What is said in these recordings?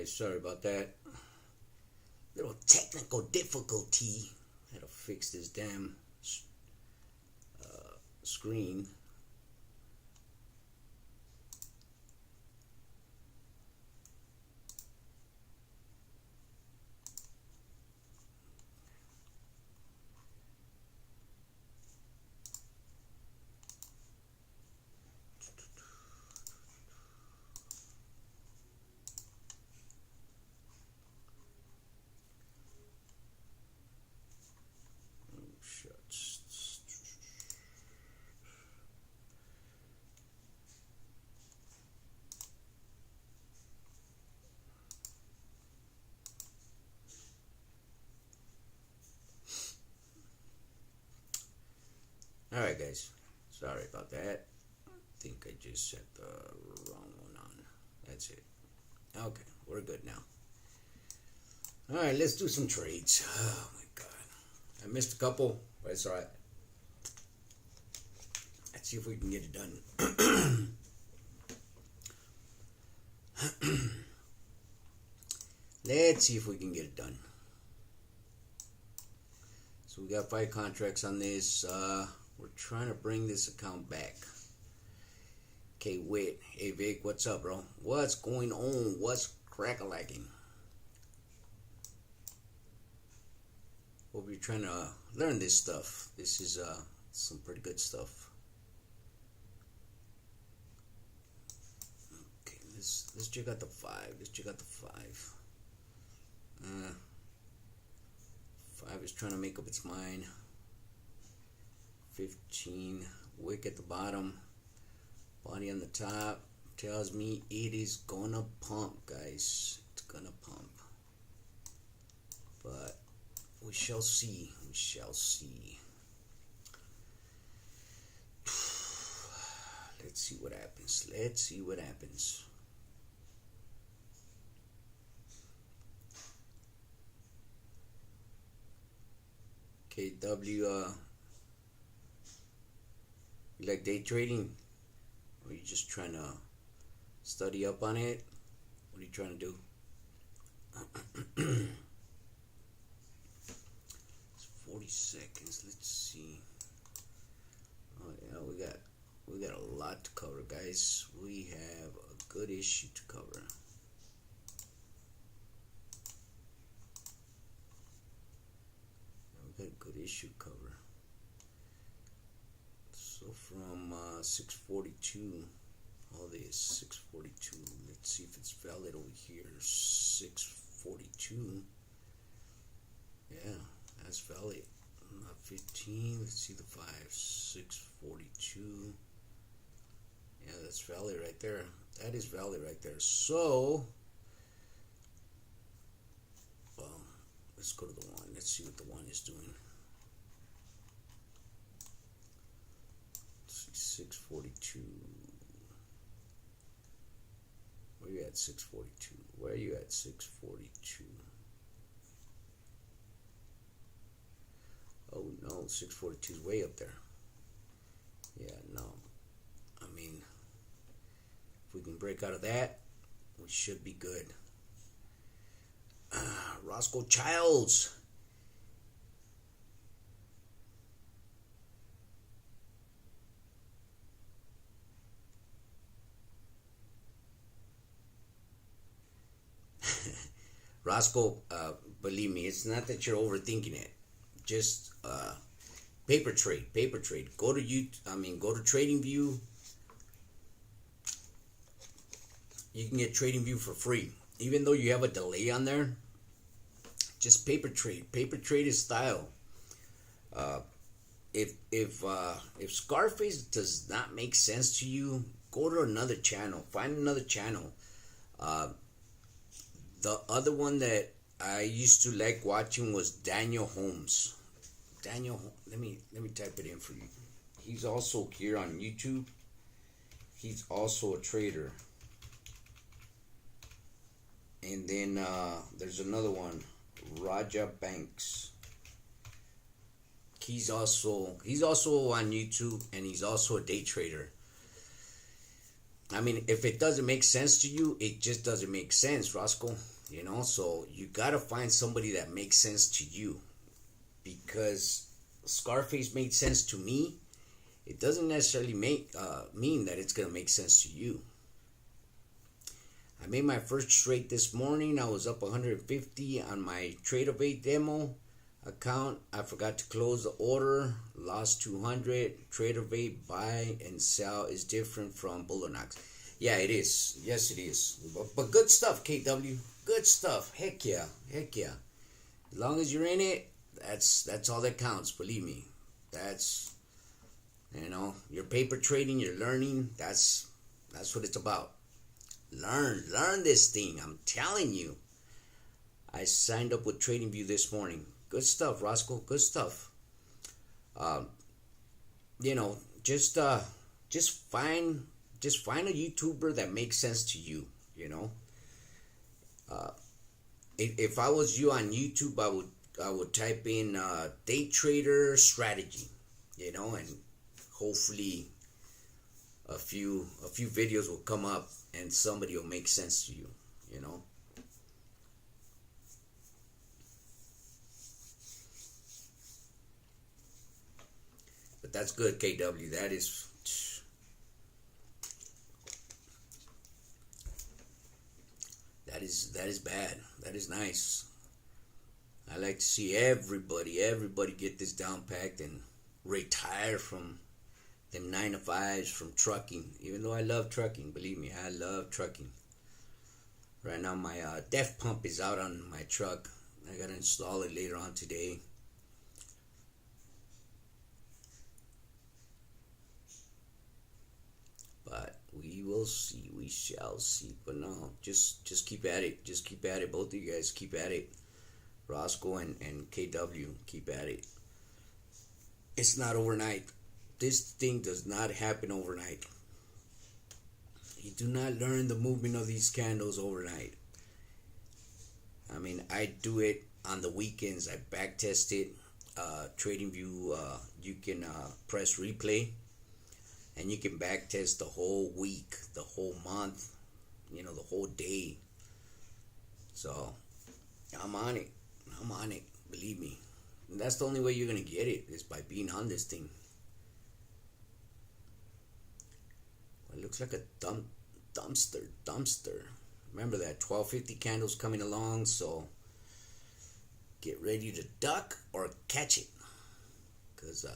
guys, sorry about that. Little technical difficulty. Had to fix this damn screen. Alright guys, sorry about that. I think I just set the wrong one on. That's it. Okay, we're good now. Alright, let's do some trades. Oh my god. I missed a couple, but it's alright. Let's see if we can get it done. Let's see if we can get it done. So we got 5 contracts on this. We're trying to bring this account back. Okay, Wit. Hey, Vic, what's up, bro? What's going on? What's crack-a-lacking? Hope you're trying to learn this stuff. This is some pretty good stuff. Okay, let's check out the 5. Let's check out the 5. 5 is trying to make up its mind. 15, wick at the bottom, body on the top, tells me it is gonna pump, guys. It's gonna pump. But we shall see. We shall see. Let's see what happens. Let's see what happens. KW, you like day trading? Or are you just trying to study up on it? What are you trying to do? It's 40 seconds. Let's see. Oh yeah, we got a lot to cover, guys. We have a good issue to cover. We got a good issue to cover. So from 642, all this 642. Let's see if it's valid over here. 642. Yeah, that's valid. Not 15. Let's see the 5. 642. Yeah, that's valid right there. That is valid right there. So, well, let's go to the 1. Let's see what the 1 is doing. 642. Where you at 642? Where are you at 642? Oh no, 642 is way up there. Yeah, no. I mean, if we can break out of that, we should be good. Roscoe Childs. Roscoe, believe me, it's not that you're overthinking it. Just paper trade. Go to go to TradingView. You can get TradingView for free, even though you have a delay on there. Just paper trade. Paper trade is style. If Scarface does not make sense to you, go to another channel. Find another channel. The other one that I used to like watching was Daniel Holmes. Let me type it in for you. He's also here on YouTube. He's also a trader. And then there's another one, Raja Banks. He's also on YouTube, and he's also a day trader. I mean, if it doesn't make sense to you, it just doesn't make sense, Roscoe. You know, so you gotta find somebody that makes sense to you. Because Scarface made sense to me, it doesn't necessarily mean that it's gonna make sense to you. I made my first trade this morning. I was up 150 on my Trade of 8 demo account. I forgot to close the order. Lost 200. Trade of 8 buy and sell is different from Bullanox. Yeah, it is. Yes, it is. But good stuff, KW. Good stuff. Heck yeah. Heck yeah. As long as you're in it, that's all that counts. Believe me. That's, you know, you're paper trading. You're learning. That's what it's about. Learn this thing. I'm telling you. I signed up with TradingView this morning. Good stuff, Roscoe. Good stuff. You know, just find a YouTuber that makes sense to you. You know, if I was you on YouTube, I would type in day trader strategy. You know, and hopefully a few videos will come up and somebody will make sense to you, you know. But that's good, KW. That is bad. That is nice. I like to see everybody get this down packed and retire from them 9 to 5s, from trucking. Even though I love trucking, believe me, I love trucking. Right now my def pump is out on my truck. I gotta install it later on today. But we will see, we shall see. But no, just keep at it. Just keep at it. Both of you guys keep at it. Roscoe and KW, keep at it. It's not overnight. This thing does not happen overnight. You do not learn the movement of these candles overnight. I mean, I do it on the weekends. I back test it. TradingView, you can press replay, and you can back test the whole week, the whole month, you know, the whole day. So I'm on it. Believe me. And that's the only way you're gonna get it, is by being on this thing. It looks like a dumpster. Remember that 1250 candles coming along, so get ready to duck or catch it, because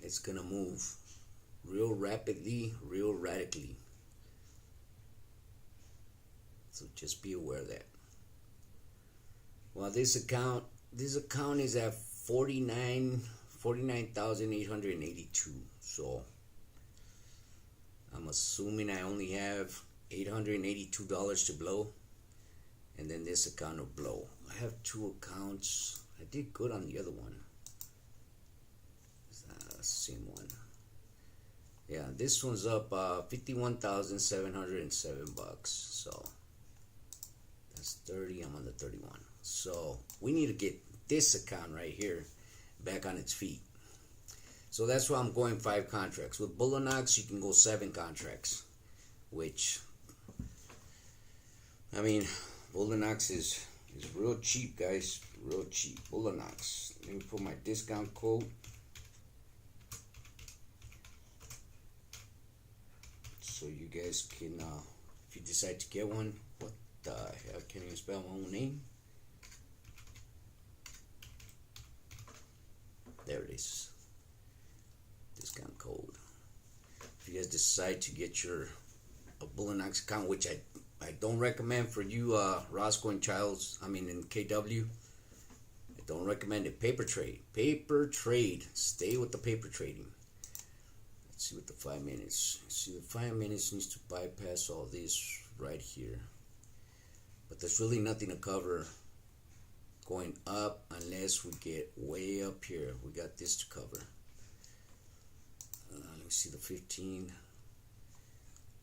it's gonna move real rapidly, real radically. So just be aware of that. Well, this account is at 49,882. So I'm assuming I only have $882 to blow, and then this account will blow. I have 2 accounts. I did good on the other one. It's the same one. Yeah, this one's up $51,707. So that's 30. I'm on the 31. So we need to get this account right here back on its feet. So that's why I'm going 5 contracts. With Bullanox, you can go 7 contracts, which, I mean, Bullanox is real cheap, guys. Real cheap. Bullanox. Let me put my discount code. So you guys can, if you decide to get one, what the hell, I can't even spell my own name. There it is. Discount code. If you guys decide to get a Bullanox account, which I don't recommend for you, Roscoe and Childs, in KW, I don't recommend it. Paper trade. Stay with the paper trading. Let's see what the 5 minutes. See, the 5 minutes needs to bypass all this right here. But there's really nothing to cover going up unless we get way up here. We got this to cover. Let me see the 15.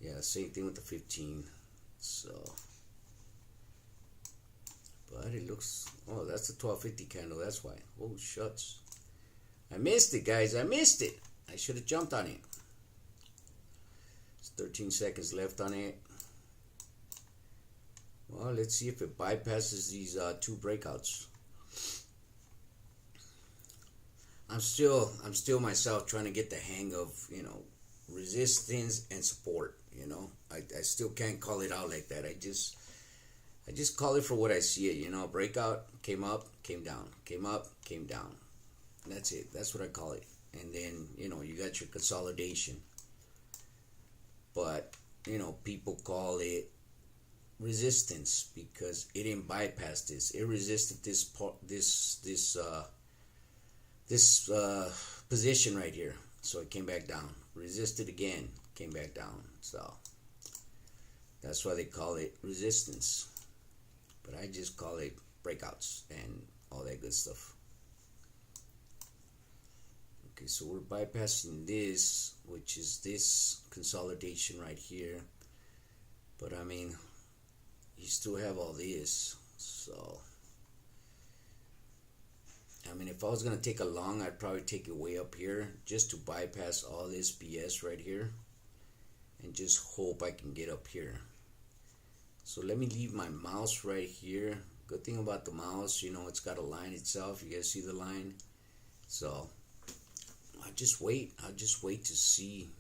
Yeah, same thing with the 15. So, but it looks, oh, that's the 1250 candle. That's why. Oh, shucks. I missed it, guys. I missed it. I should have jumped on it. 13 seconds left on it. Well, let's see if it bypasses these two breakouts. I'm still myself trying to get the hang of, resistance and support. I still can't call it out like that. I just call it for what I see it. Breakout, came up, came down, came up, came down. That's it. That's what I call it. And then you got your consolidation. But people call it resistance because it didn't bypass this. It resisted this position right here, so it came back down. Resisted again, came back down. So that's why they call it resistance. But I just call it breakouts and all that good stuff. Okay, so we're bypassing this, which is this consolidation right here. But I mean, you still have all this. So I mean, if I was going to take a long, I'd probably take it way up here just to bypass all this BS right here and just hope I can get up here. So let me leave my mouse right here. Good thing about the mouse, it's got a line itself. You guys see the line? So I'll just wait to see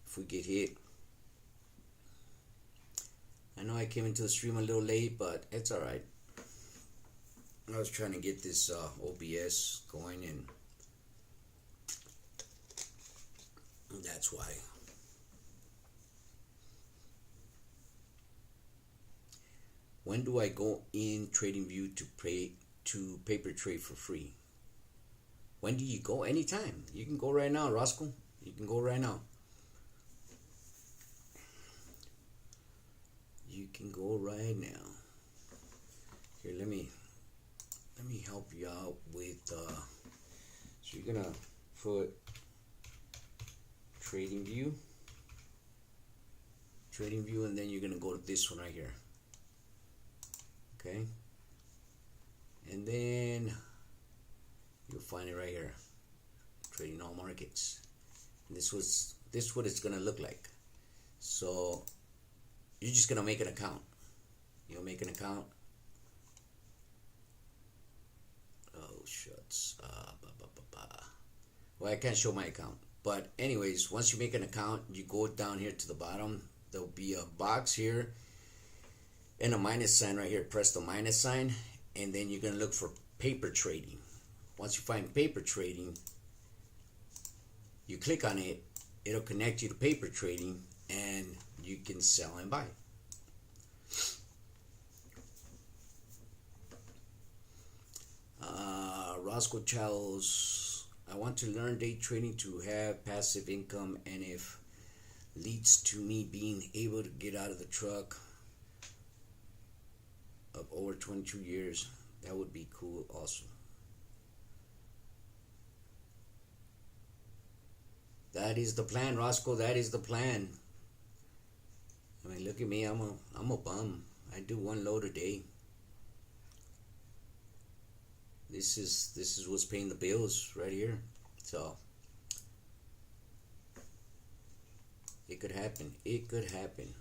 if we get hit. I know I came into the stream a little late, but it's alright. I was trying to get this OBS going, and that's why. When do I go in TradingView to paper trade for free? When do you go? Anytime. You can go right now, Roscoe. You can go right now. You can go right now. Here, let me help you out with so you're gonna put TradingView, and then you're gonna go to this one right here. Okay, and then you'll find it right here, trading all markets. And this what it's gonna look like. So you're just gonna make an account. You'll make an account. Oh shucks. Well, I can't show my account, but anyways, once you make an account, you go down here to the bottom. There'll be a box here and a minus sign right here. Press the minus sign, and then you're gonna look for paper trading. Once you find paper trading, you click on it. It'll connect you to paper trading, and you can sell and buy. Roscoe Charles, I want to learn day trading to have passive income, and if leads to me being able to get out of the truck of over 22 years, that would be cool also. That is the plan, Roscoe. That is the plan. I mean, look at me. I'm a bum. I do one load a day. This is what's paying the bills right here. So it could happen. It could happen.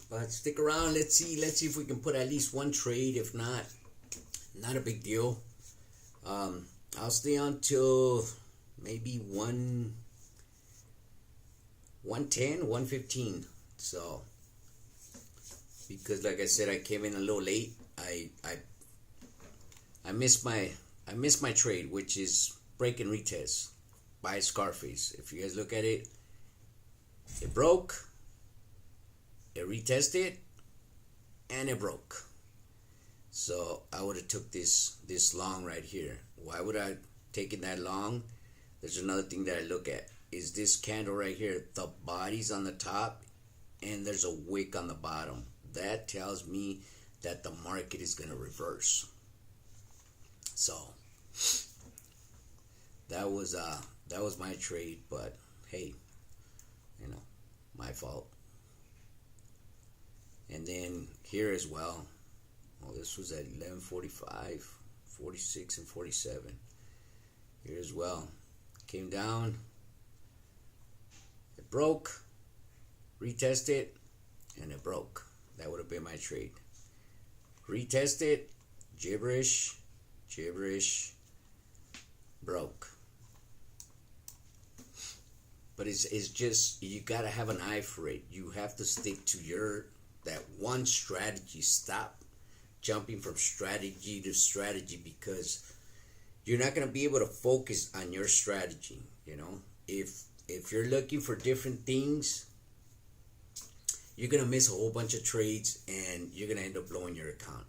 But stick around. Let's see if we can put at least one trade. If not a big deal. I'll stay on till maybe 110, 115. So because like I said, I came in a little late. I missed my trade, which is break and retest by Scarface. If you guys look at it, it broke, it retested, and it broke. So I would have took this long right here. Why would I take it that long? There's another thing that I look at. Is this candle right here, the body's on the top and there's a wick on the bottom. That tells me that the market is going to reverse. So that was my trade, but hey, my fault. And then here as well, Oh, this was at 11:45, 46, and 47. Here as well. Came down. It broke. Retested, and it broke. That would have been my trade. Retested. Gibberish. Gibberish. Broke. But it's just, you gotta have an eye for it. You have to stick to that one strategy. Stop jumping from strategy to strategy, because you're not gonna be able to focus on your strategy. You know, if you're looking for different things, you're gonna miss a whole bunch of trades and you're gonna end up blowing your account.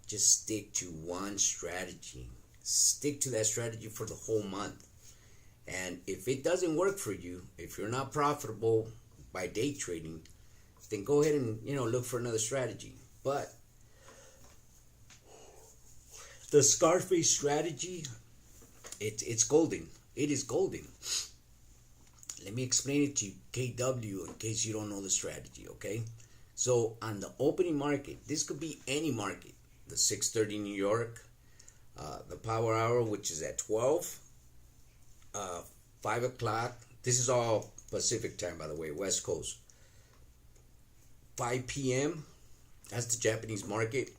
Just stick to one strategy. Stick to that strategy for the whole month. And if it doesn't work for you, if you're not profitable by day trading, then go ahead and look for another strategy. But the Scarface strategy, it's golden. It is golden. Let me explain it to you, KW, in case you don't know the strategy, okay? So on the opening market, this could be any market. The 6:30 New York, the power hour, which is at 12, 5 o'clock. This is all Pacific time, by the way, West Coast. 5 p.m., that's the Japanese market.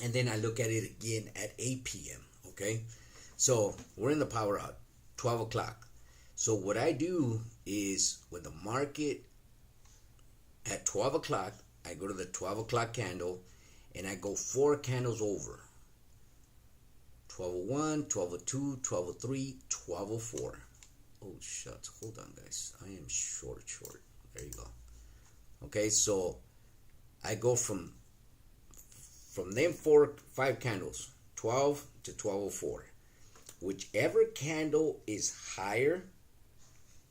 And then I look at it again at 8 p.m., okay? So we're in the power hour, 12 o'clock. So what I do is, with the market at 12 o'clock, I go to the 12 o'clock candle and I go 4 candles over. 12:01, 12:02, 12:03, 12:04. Oh, shucks. Hold on, guys. I am short. There you go. Okay, so I go from them 5 candles, 12 to 12:04. Whichever candle is higher,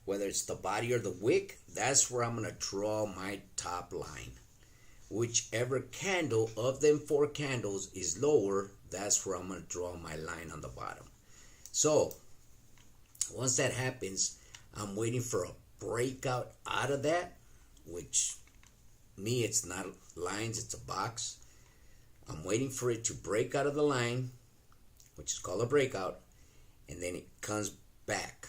whether it's the body or the wick, that's where I'm going to draw my top line. Whichever candle of them 4 candles is lower, that's where I'm going to draw my line on the bottom. So once that happens, I'm waiting for a breakout out of that, which me, it's not lines, it's a box. I'm waiting for it to break out of the line, which is called a breakout, and then it comes back.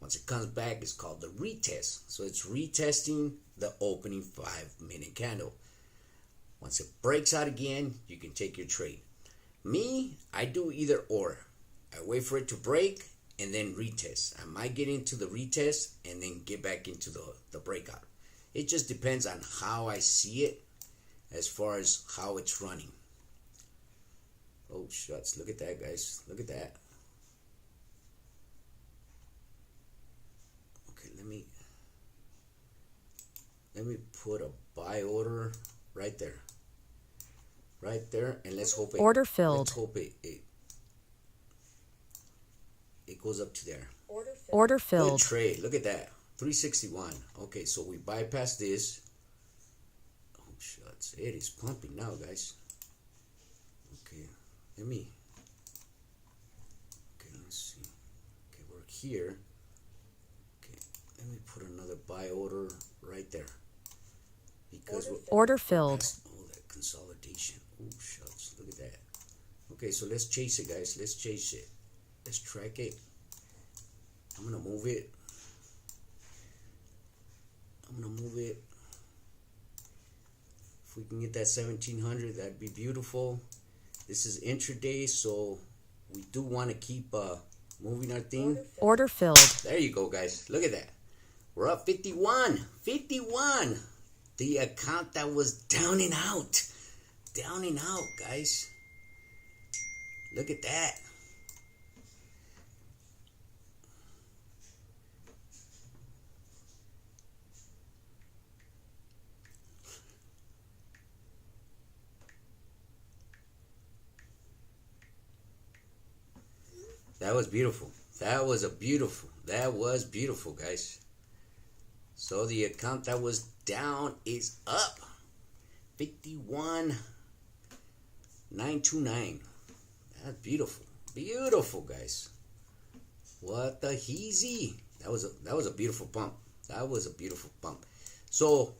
Once it comes back, it's called the retest. So it's retesting the opening 5-minute candle. Once it breaks out again, you can take your trade. Me, I do either or. I wait for it to break and then retest. I might get into the retest and then get back into the breakout. It just depends on how I see it as far as how it's running. Oh, shucks. Look at that, guys. Look at that. Okay, let me put a buy order right there. Right there, and let's hope order filled. Let's hope it goes up to there. Order filled. Good trade. Look at that. 361. Okay, so we bypass this. Oh, shucks. It is pumping now, guys. Okay, let's see. Okay, we're here. Okay, let me put another buy order right there. Because order filled. Oh, that consolidation. Oh, shucks. Look at that. Okay, so let's chase it, guys. Let's chase it. Let's track it. I'm going to move it. If we can get that 1700, that'd be beautiful. This is intraday, so we do want to keep moving our thing. Order filled. There you go, guys. Look at that. We're up 51. 51. The account that was down and out. Down and out, guys. Look at that. That was beautiful. That was beautiful, guys. So the account that was down is up. 51,929. That's beautiful. Beautiful, guys. What the heezy. That was a beautiful pump. That was a beautiful pump. So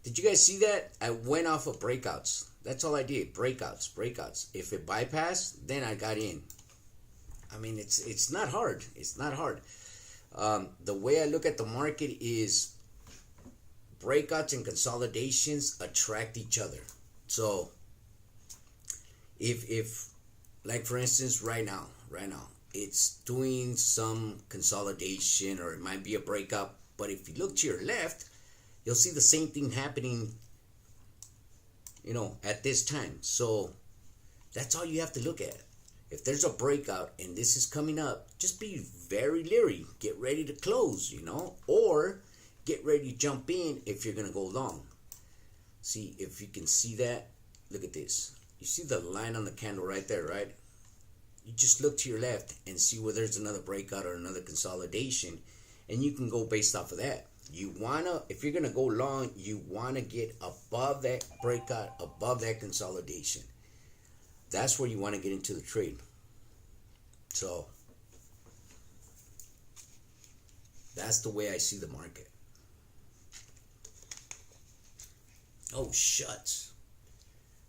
Did you guys see that? I went off of breakouts. That's all I did. Breakouts. If it bypassed, then I got in. I mean, it's not hard. It's not hard. The way I look at the market is breakouts and consolidations attract each other. So if like for instance right now it's doing some consolidation, or it might be a breakout, but if you look to your left, you'll see the same thing happening, at this time. So that's all you have to look at. If there's a breakout and this is coming up, just be very leery. Get ready to close, or get ready to jump in if you're going to go long. See, if you can see that, look at this. You see the line on the candle right there, right? You just look to your left and see where there's another breakout or another consolidation, and you can go based off of that. If you're going to go long, you want to get above that breakout, above that consolidation. That's where you want to get into the trade. So that's the way I see the market. Oh, shuts.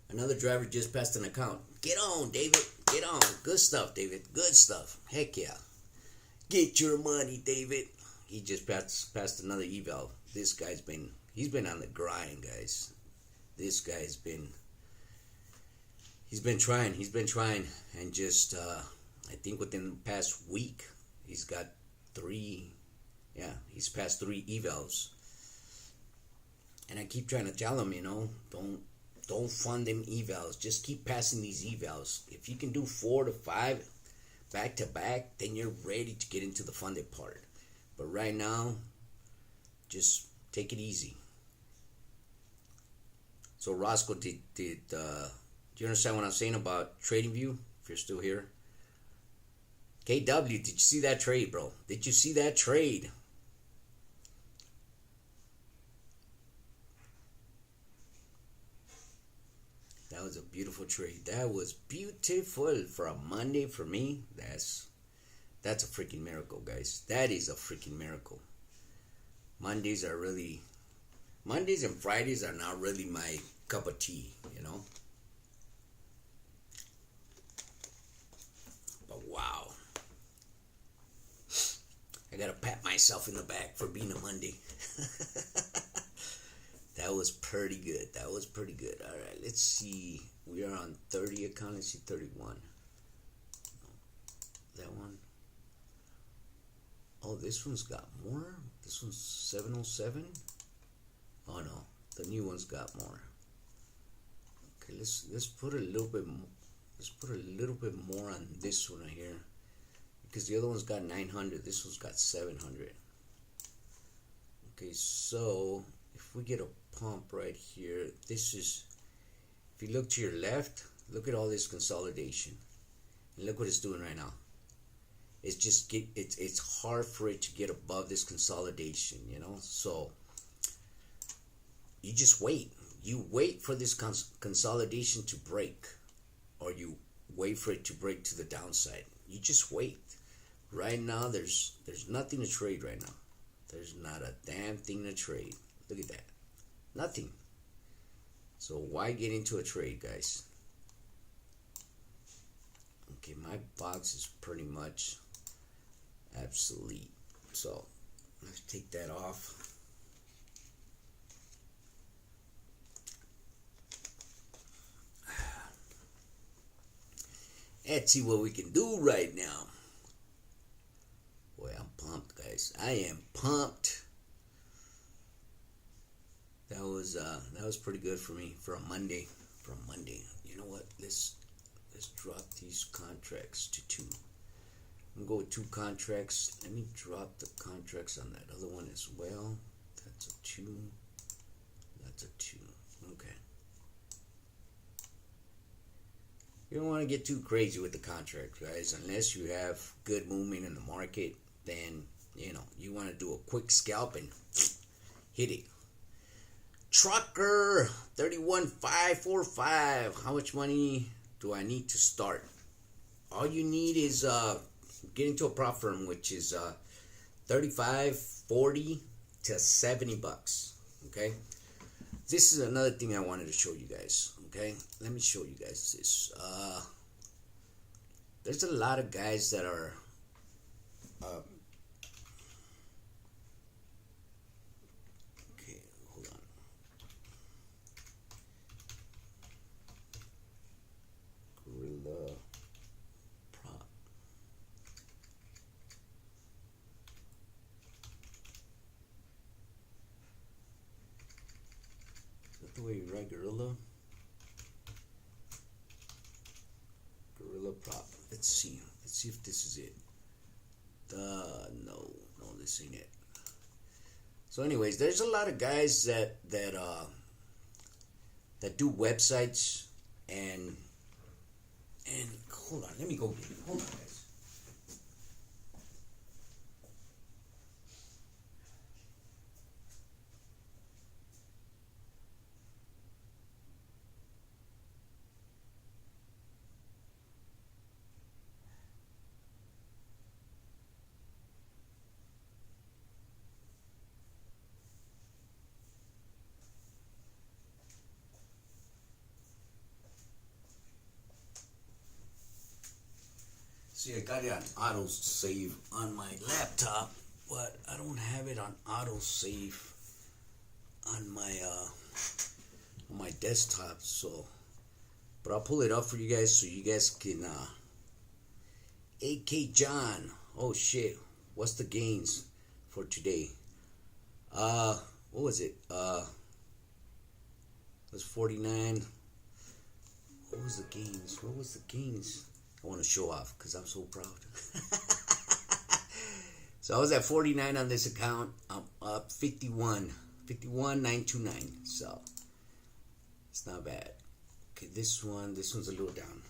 Another driver just passed an account. Get on, David. Get on. Good stuff, David. Good stuff. Heck yeah. Get your money, David. He just passed another eval. This guy's been on the grind, guys. This guy's been trying, and just I think within the past week he's got he's passed 3 evals. And I keep trying to tell him, don't fund them evals. Just keep passing these evals. If you can do 4 to 5 back to back, then you're ready to get into the funded part. But right now, just take it easy. So Roscoe, do you understand what I'm saying about TradingView? If you're still here. KW, did you see that trade, bro? Did you see that trade? That was a beautiful trade. That was beautiful for a Monday for me. That's a freaking miracle, guys. That is a freaking miracle. Mondays and Fridays are not really my cup of tea, But wow. I gotta pat myself in the back for being a Monday. That was pretty good. All right, let's see. We are on 30 account. Let's see 31. That one. Oh, this one's got more. This one's 707. Oh no, the new one's got more. Okay, let's put a little bit more. Let's put a little bit more on this one right here, because the other one's got 900. This one's got 700. Okay, so if we get a pump right here, this is, if you look to your left, look at all this consolidation, and look what it's doing right now. It's just it's hard for it to get above this consolidation, So you just wait. You wait for this consolidation to break, or you wait for it to break to the downside. You just wait. Right now, there's nothing to trade right now. There's not a damn thing to trade. Look at that. Nothing. So why get into a trade, guys? Okay, my box is pretty much obsolete. So let's take that off. Let's see what we can do right now. Boy, I'm pumped, guys. I am pumped. That was pretty good for me for a Monday. You know what? Let's drop these contracts to 2. I'm gonna go with 2 contracts. Let me drop the contracts on that other one as well. That's a 2. That's a 2. Okay. You don't want to get too crazy with the contract, guys. Unless you have good movement in the market, then you want to do a quick scalp and hit it. Trucker 31545. How much money do I need to start? All you need is get into a prop firm, which is 35, 40 to 70 bucks. Okay. this is another thing I wanted to show you guys. Okay, let me show you guys this. There's a lot of guys that are okay, hold on. Gorilla prop. Is that the way you write gorilla? Gorilla prop. Let's see. Let's see if this is it. No, this ain't it. So, anyways, there's a lot of guys that do websites and hold on. Let me go get it. Hold on, guys. See, I got it on auto save on my laptop, but I don't have it on auto save on my desktop. So, but I'll pull it up for you guys so you guys can. AK John, oh shit, what's the gains for today? What was it? It was 49. What was the gains? What was the gains? I want to show off because I'm so proud. So I was at 49 on this account. I'm up 51,929. So it's not bad. Okay, this one's a little down.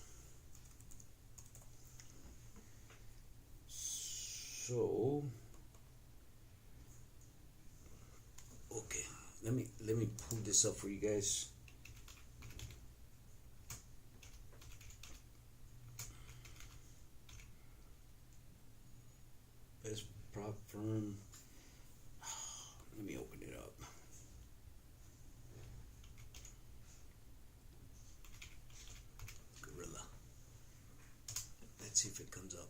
So okay, let me pull this up for you guys. Best prop firm. Let me open it up. Gorilla. Let's see if it comes up.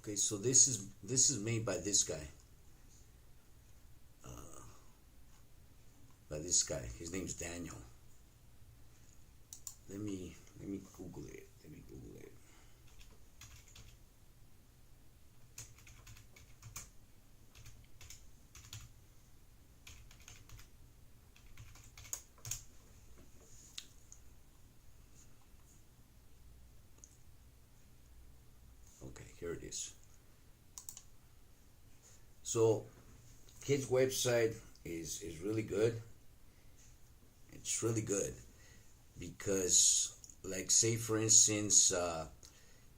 Okay, so this is made by this guy. By this guy. His name's Daniel. Let me Google it. Okay, here it is. So, kid's website is really good. It's really good because, like, say for instance,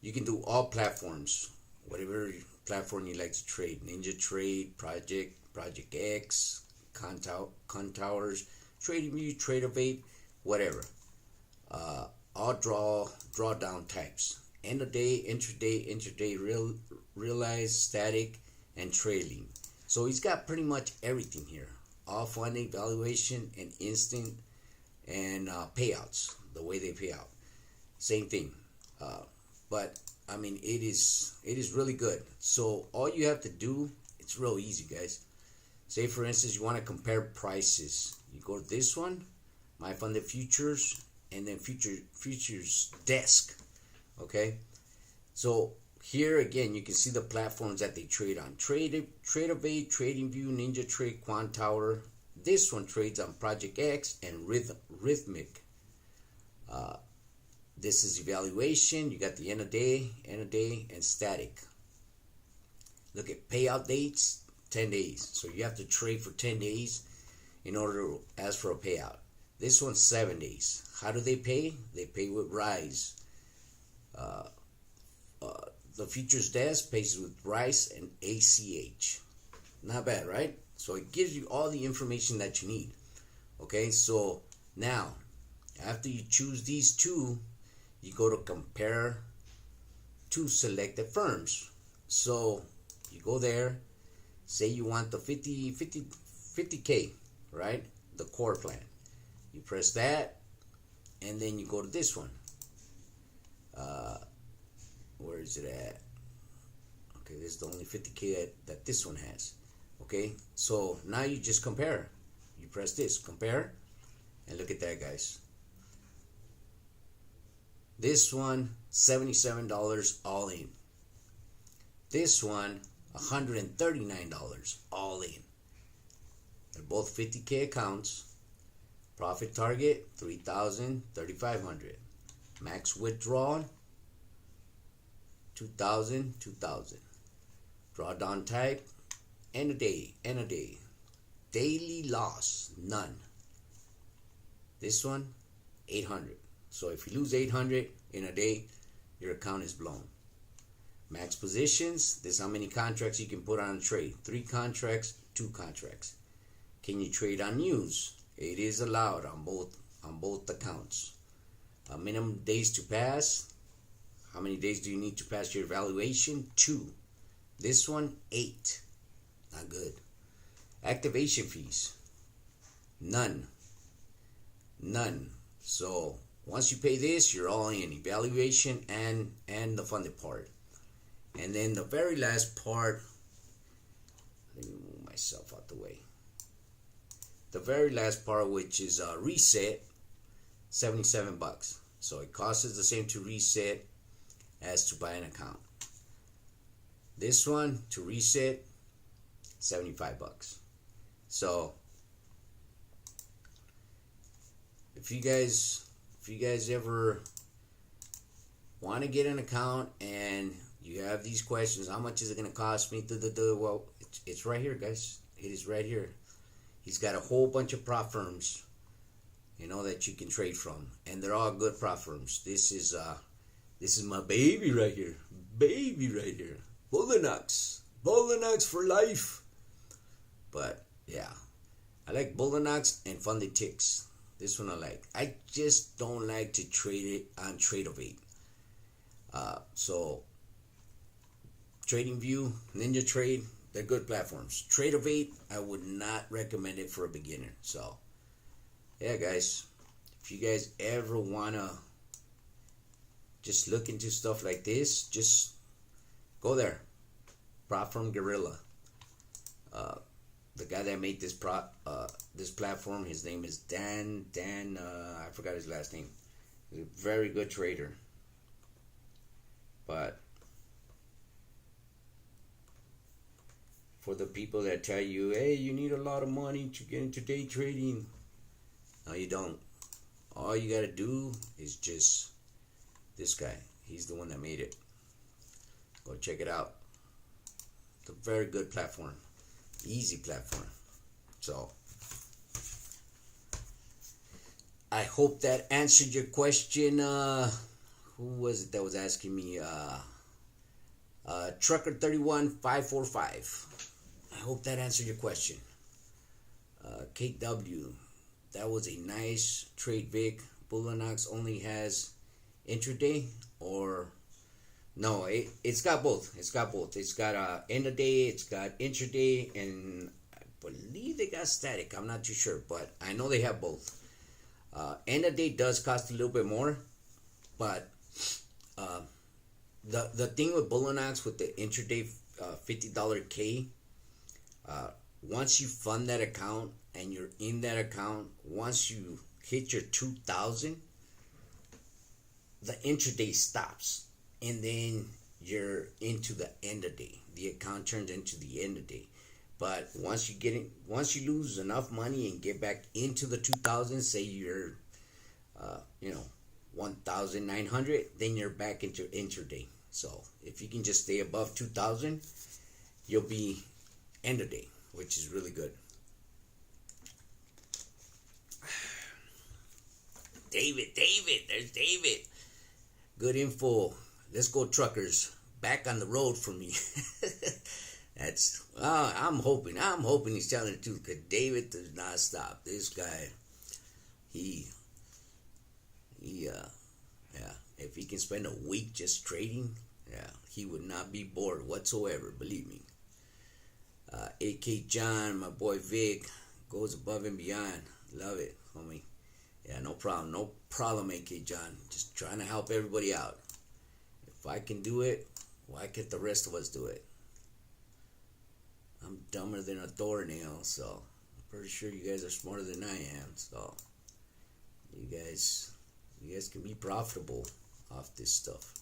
you can do all platforms, whatever platform you like to trade. Ninja Trade, Project X, Contowers, TradingView, Tradeovate, whatever. All drawdown types. End of day, intraday, realize, static, and trailing. So he's got pretty much everything here. All funding, valuation, and instant, and payouts. The way they pay out, same thing. But I mean, it is really good. So all you have to do, it's real easy, guys. Say for instance, you want to compare prices. You go to this one, My Funded Futures, and then futures desk. Okay, so here again you can see the platforms that they trade on. Tradeovate, TradingView, Ninja Trade, Quantower. This one trades on Project X and Rhythmic. This is evaluation. You got the end of day, and static. Look at payout dates, 10 days. So you have to trade for 10 days in order to ask for a payout. This one's 7 days. How do they pay? They pay with Rise. The futures desk pays with Rise and ACH. Not bad, right? So it gives you all the information that you need. Okay, so now after you choose these two, you go to compare to selected firms. So you go there Say you want the 50K, right? The core plan. You press that, and then you go to this one. Where is it at? Okay, this is the only 50K that this one has. Okay, so now you just compare. You press this, compare, and look at that, guys. This one, $77 all in. This one, $139 all in. They're both 50K accounts. Profit target, 3,000, 3,500. Max withdrawal, 2,000, 2,000. Drawdown type, end of day, end of day. Daily loss, none. This one, 800. So if you lose 800 in a day, your account is blown. Max positions, this is how many contracts you can put on a trade. 3 contracts, 2 contracts. Can you trade on news? It is allowed on both accounts. Minimum days to pass. How many days do you need to pass your evaluation? 2. This one, 8. Not good. Activation fees, none. So once you pay this, you're all in. Evaluation and the funded part. And then the very last part, let me move myself out the way. The very last part, which is reset, $77. So it costs the same to reset as to buy an account. This one to reset, $75. So if you guys ever want to get an account and you have these questions, how much is it going to cost me? Well, it's right here, guys. It is right here. He's got a whole bunch of prop firms, that you can trade from, and they're all good prop firms. This is my baby right here. Bullinox for life. But yeah, I like Bullinox and funded ticks. This one I like. I just don't like to trade it on Tradeovate. So TradingView, NinjaTrade, they're good platforms. Tradeovate, I would not recommend it for a beginner. So yeah, guys, if you guys ever wanna just look into stuff like this, just go there. Prop from Gorilla. The guy that made this platform, his name is Dan. I forgot his last name. He's a very good trader. But for the people that tell you, hey, you need a lot of money to get into day trading, no, you don't. All you gotta do is just this guy. He's the one that made it. Go check it out. It's a very good platform. Easy platform. So I hope that answered your question. Who was it that was asking me? Trucker 31545. I hope that answered your question. Kate W. That was a nice trade, Vic. Bullinox only has intraday, or no, it's got both. It's got end of day, it's got intraday, and I believe they got static. I'm not too sure, but I know they have both. End of day does cost a little bit more, but the thing with Bullinox with the intraday $50 K, once you fund that account and you're in that account, once you hit your 2,000, the intraday stops, and then you're into the end of day. The account turns into the end of day. But once you lose enough money and get back into the 2,000, say you're 1,900, then you're back into intraday. So if you can just stay above 2,000, you'll be end of day, which is really good. David, there's David. Good info. Let's go, truckers. Back on the road for me. I'm hoping he's telling the truth, because David does not stop. This guy, if he can spend a week just trading, he would not be bored whatsoever, believe me. AK John, my boy Vic, goes above and beyond. Love it, homie. Yeah, no problem. No problem, AK John. Just trying to help everybody out. If I can do it, why can't the rest of us do it? I'm dumber than a doornail, so I'm pretty sure you guys are smarter than I am. So you guys can be profitable off this stuff.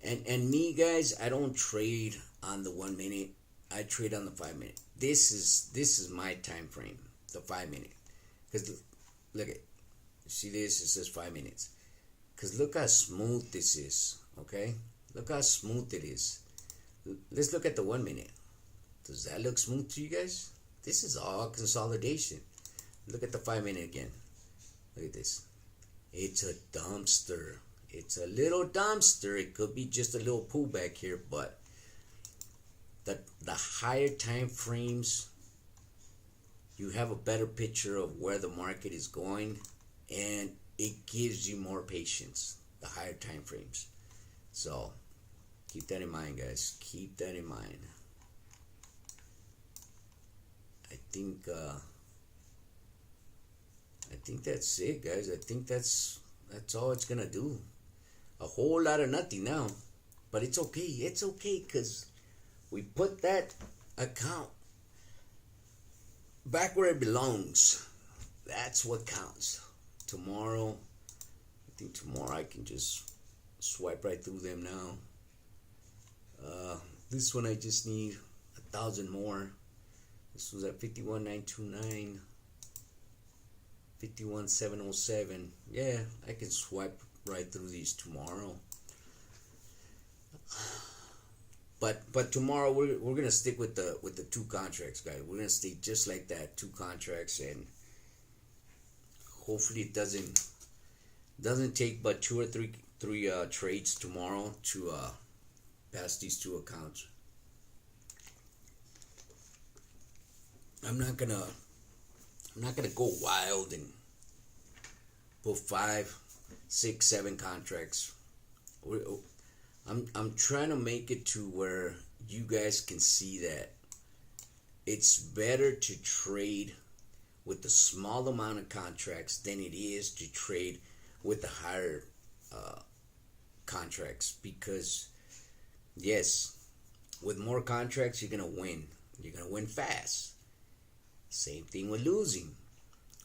And me, guys, I don't trade on the 1 minute. I trade on the 5 minute. This is my time frame, the 5 minute. Because look at, you see this? It says 5 minutes. Because look how smooth this is. Okay, look how smooth it is. Let's look at the 1 minute. Does that look smooth to you guys? This is all consolidation. Look at the 5 minute again. Look at this. It's a dumpster. It's a little dumpster. It could be just a little pullback here, but the higher time frames, you have a better picture of where the market is going, and it gives you more patience, the higher time frames. So keep that in mind, guys. Keep that in mind. I think that's it, guys. I think that's all it's gonna do. A whole lot of nothing now, but it's okay. It's okay because we put that account back where it belongs. That's what counts. Tomorrow, I think tomorrow I can just swipe right through them now. This one I just need 1,000 more. This was at 51,929, 51,707. Yeah, I can swipe right through these tomorrow. But tomorrow we're gonna stick with the 2 contracts, guys. We're gonna stay just like that, 2 contracts, and hopefully it doesn't take but 2 or 3 trades tomorrow to pass these 2 accounts. I'm not gonna go wild and put 5, 6, 7 contracts. I'm trying to make it to where you guys can see that it's better to trade with the small amount of contracts than it is to trade with the higher contracts, because yes, with more contracts you're gonna win. You're gonna win fast. Same thing with losing.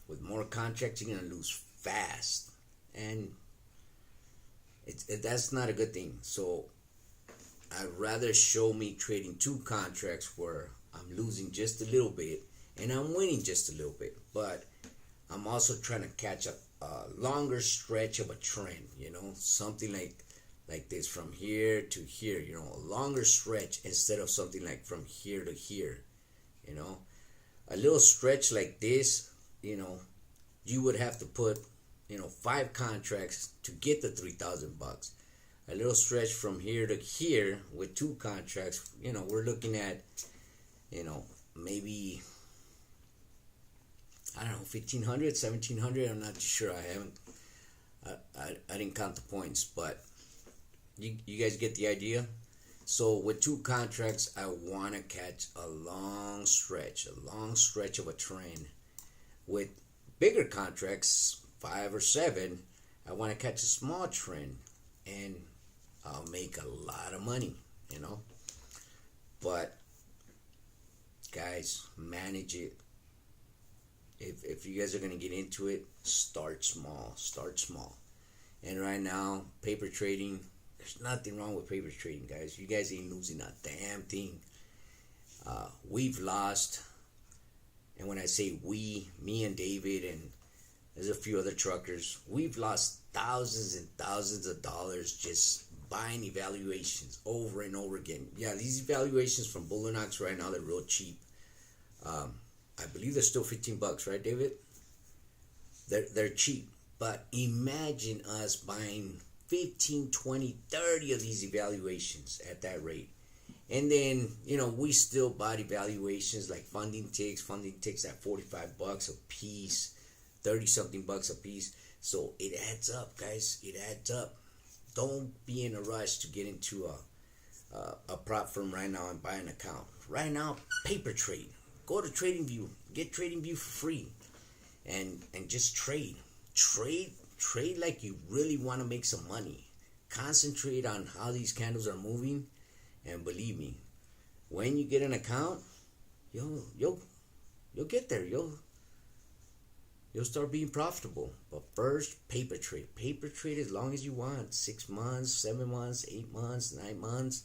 With more contracts, you're gonna lose fast, and that's not a good thing. So I'd rather show me trading 2 contracts where I'm losing just a little bit and I'm winning just a little bit, but I'm also trying to catch a longer stretch of a trend. Something like this from here to here. A longer stretch instead of something like from here to here. A little stretch like this, you would have to put 5 contracts to get the $3,000. A little stretch from here to here with 2 contracts, we're looking at, maybe, I don't know, 1,500, 1,700. I'm not too sure. I didn't count the points, but you guys get the idea. So with 2 contracts, I want to catch a long stretch of a trend. With bigger contracts, 5 or 7, I want to catch a small trend, and I'll make a lot of money, But guys, manage it. If you guys are gonna get into it, start small. And right now, paper trading, there's nothing wrong with paper trading, guys. You guys ain't losing a damn thing. We've lost, and when I say we, me and David, and there's a few other truckers, we've lost thousands and thousands of dollars just buying evaluations over and over again. Yeah, these evaluations from Bullinox right now, they're real cheap. I believe they're still $15, right, David? They're cheap, but imagine us buying 15, 20, 30 of these evaluations at that rate. And then, we still bought evaluations like funding ticks at $45 a piece, 30 something bucks a piece. So it adds up, guys. It adds up. Don't be in a rush to get into a prop firm right now and buy an account. Right now, paper trade. Go to TradingView, get TradingView for free, and just trade like you really want to make some money. Concentrate on how these candles are moving, and believe me, when you get an account, you'll get there. You'll start being profitable. But first, paper trade. Paper trade as long as you want. 6 months, 7 months, 8 months, 9 months.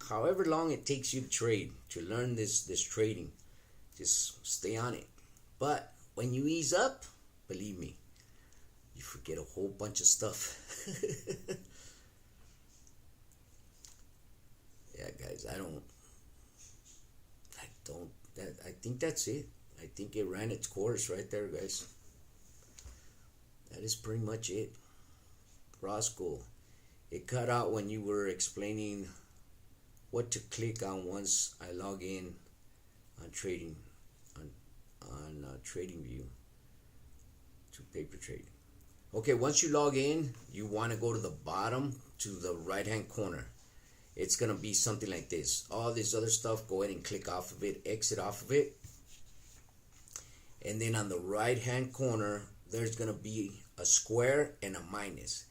However long it takes you to trade, to learn this trading. Just stay on it. But when you ease up, believe me, you forget a whole bunch of stuff. Yeah, guys, I think that's it. I think it ran its course right there, guys. That is pretty much it. Roscoe, it cut out when you were explaining what to click on once I log in on trading on TradingView to paper trade. Okay, once you log in, you want to go to the bottom to the right hand corner. It's gonna be something like this. All this other stuff, go ahead and click off of it, exit off of it. And then on the right hand corner, there's gonna be a square and a minus.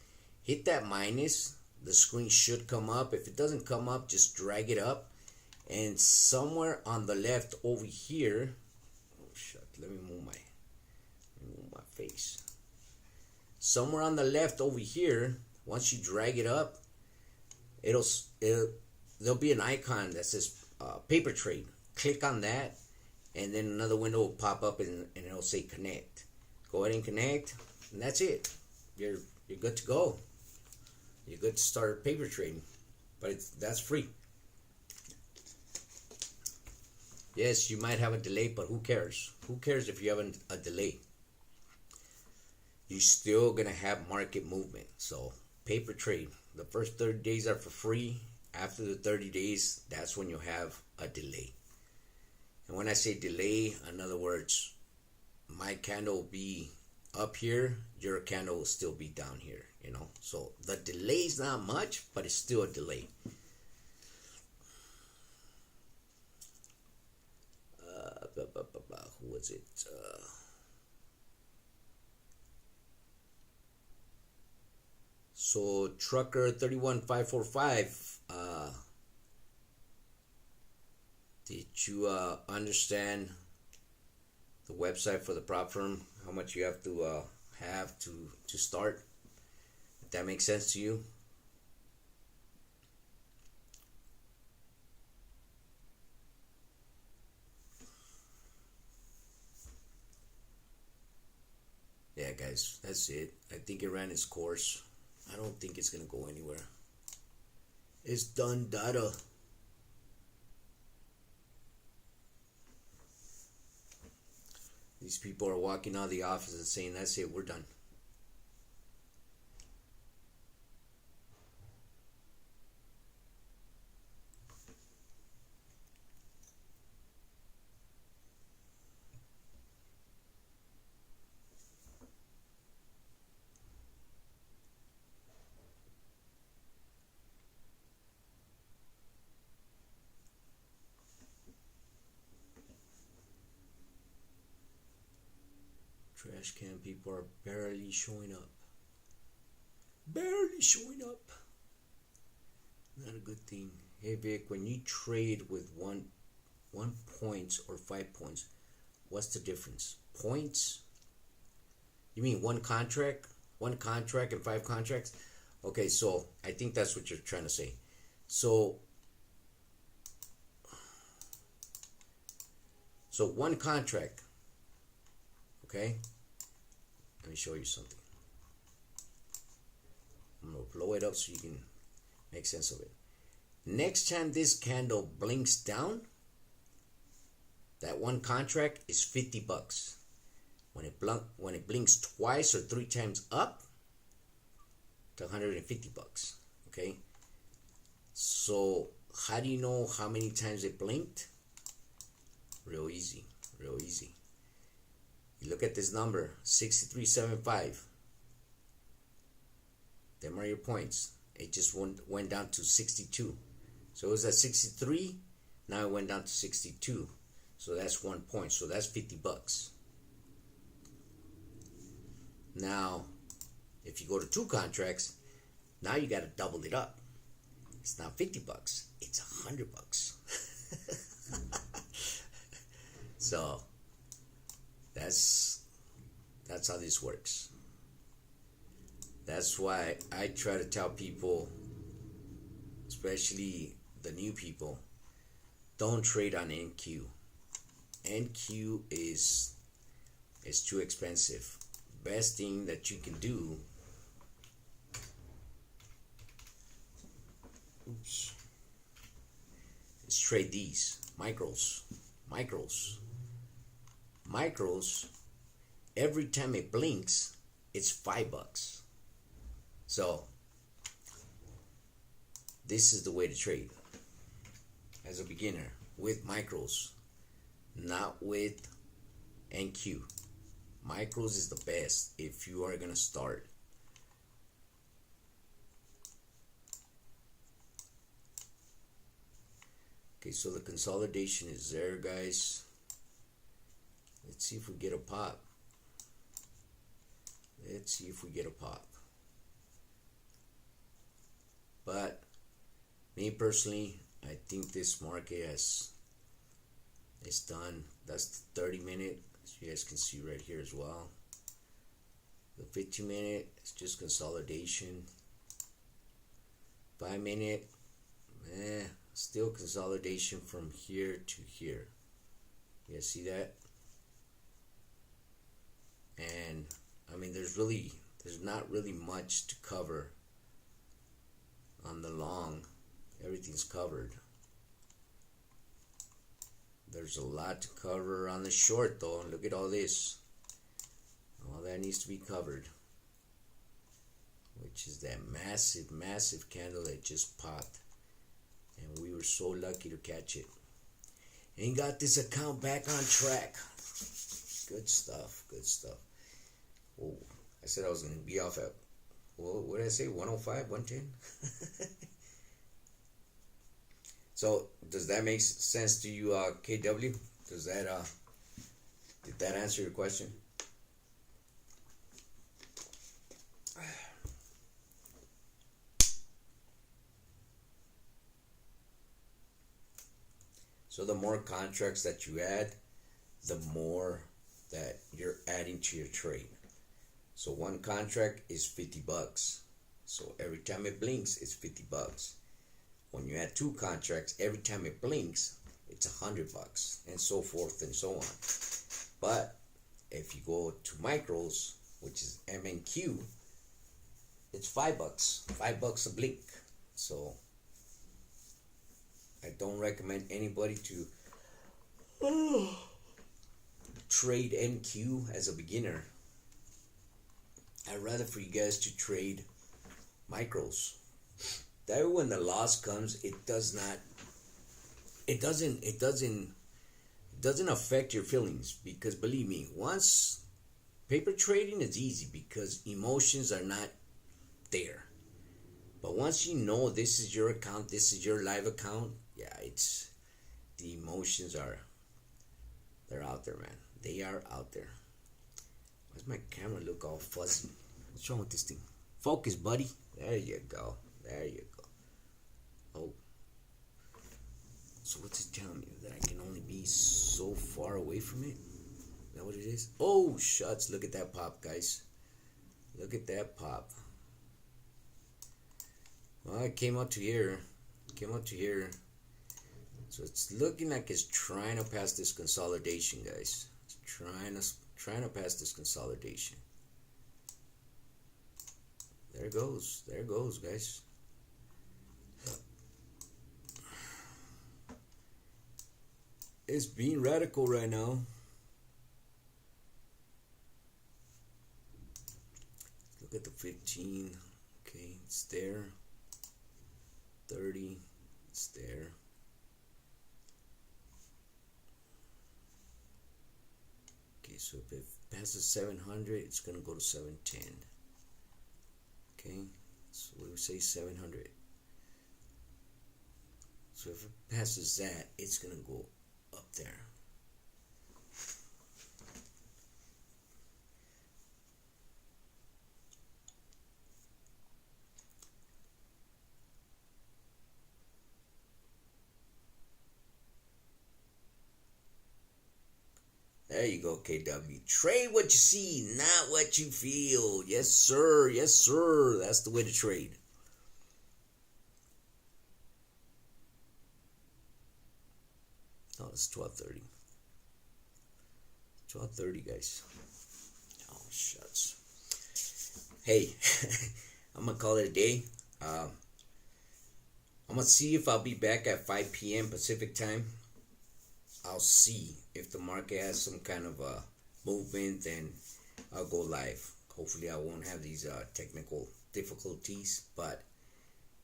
Hit that minus, the screen should come up. If it doesn't come up, just drag it up. And somewhere on the left over here, oh shit, let me move my face. Somewhere on the left over here, once you drag it up, there'll be an icon that says paper trade. Click on that, and then another window will pop up and it'll say connect. Go ahead and connect, and that's it. You're good to go. You're good to start paper trading, but that's free. Yes, you might have a delay, but who cares? Who cares if you have a delay? You're still gonna have market movement. So paper trade. The first 30 days are for free. After the 30 days, that's when you have a delay. And when I say delay, in other words, my candle will be up here, your candle will still be down here, you know. So the delay is not much, but it's still a delay. Who was it? So Trucker 31545, did you understand the website for the prop firm? How much you have to start? If that makes sense to you? Yeah, guys, that's it. I think it ran its course. I don't think it's gonna go anywhere. It's done data. These people are walking out of the office and saying, that's it, we're done. Trash can people are barely showing up. Barely showing up. Not a good thing. Hey Vic, when you trade with one point or 5 points, what's the difference? Points? You mean one contract? One contract and 5 contracts? Okay, so I think that's what you're trying to say. So one contract. Okay, let me show you something. I'm gonna blow it up so you can make sense of it. Next time this candle blinks down, that one contract is $50. When it blinks twice or 3 times up, to $150. Okay, so how do you know how many times it blinked? Real easy, real easy. You look at this number, 6375. Them are your points. It just went down to 62. So it was at 63. Now it went down to 62. So that's 1 point. So that's $50. Now, if you go to 2 contracts, now you got to double it up. It's not $50. It's $100. So that's how this works. That's why I try to tell people, especially the new people, don't trade on NQ. NQ is too expensive. Best thing that you can do, is trade these micros. Every time it blinks, it's $5. So this is the way to trade as a beginner, with micros, not with NQ. Micros is the best if you are gonna start. Okay, so the consolidation is there, guys. Let's see if we get a pop. But me personally, I think this market is done. That's the 30-minute, as you guys can see right here as well. The 15-minute is just consolidation. 5-minute, still consolidation from here to here. You guys see that? And I mean, there's not really much to cover on the long. Everything's covered. There's a lot to cover on the short though. Look at all this. All that needs to be covered, which is that massive candle that just popped, and we were so lucky to catch it and got this account back on track. Good stuff. Oh, I said I was gonna be off at, well, what did I say, 105, 110? So does that make sense to you, KW? Does that did that answer your question? So the more contracts that you add, the more that you're adding to your trade. So one contract is $50. So every time it blinks, it's $50. When you add 2 contracts, every time it blinks, it's $100, and so forth and so on. But if you go to micros, which is MNQ, it's $5, $5 a blink. So I don't recommend anybody to trade NQ as a beginner. I'd rather for you guys to trade micros. That way when the loss comes, it doesn't affect your feelings, because believe me, once paper trading is easy because emotions are not there. But once you know this is your account, this is your live account, yeah, it's the emotions they're out there, man. They are out there. Why does my camera look all fuzzy? What's wrong with this thing? Focus, buddy. There you go. Oh. So what's it telling me? That I can only be so far away from it? Is that what it is? Oh, shucks. Look at that pop, guys. Look at that pop. Well, it came up to here. So it's looking like it's trying to pass this consolidation, guys. It's trying to pass this consolidation. There it goes, guys. It's being radical right now. Look at the 15. Okay, it's there. 30, it's there. Okay, so if it passes 700, it's gonna go to 710. Okay, so we say 700. So if it passes that, it's gonna go up there. There you go, KW. Trade what you see, not what you feel. Yes, sir. Yes, sir. That's the way to trade. Oh, it's 12:30. 12:30, guys. Oh, shucks. Hey, I'm gonna call it a day. I'm gonna see if I'll be back at 5 p.m. Pacific time. I'll see if the market has some kind of movement, and I'll go live. Hopefully, I won't have these technical difficulties, but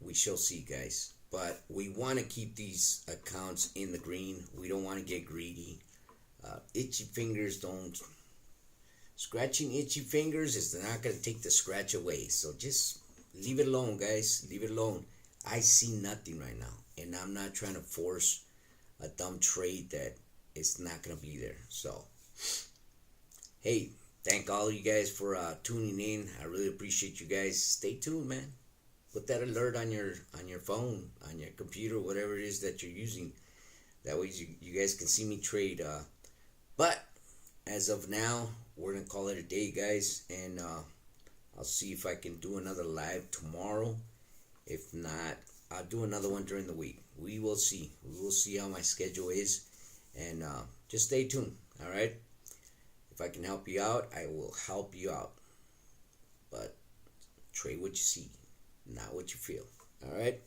we shall see, guys. But we want to keep these accounts in the green. We don't want to get greedy. Itchy fingers don't. Scratching itchy fingers is not going to take the scratch away. So just leave it alone, guys. Leave it alone. I see nothing right now, and I'm not trying to force a dumb trade that is not going to be there. So, hey, thank all of you guys for tuning in. I really appreciate you guys. Stay tuned, man. Put that alert on your phone, on your computer, whatever it is that you're using. That way you guys can see me trade. But as of now, we're going to call it a day, guys. And I'll see if I can do another live tomorrow. If not, I'll do another one during the week. We will see. We will see how my schedule is. And just stay tuned, all right? If I can help you out, I will help you out. But trade what you see, not what you feel, all right?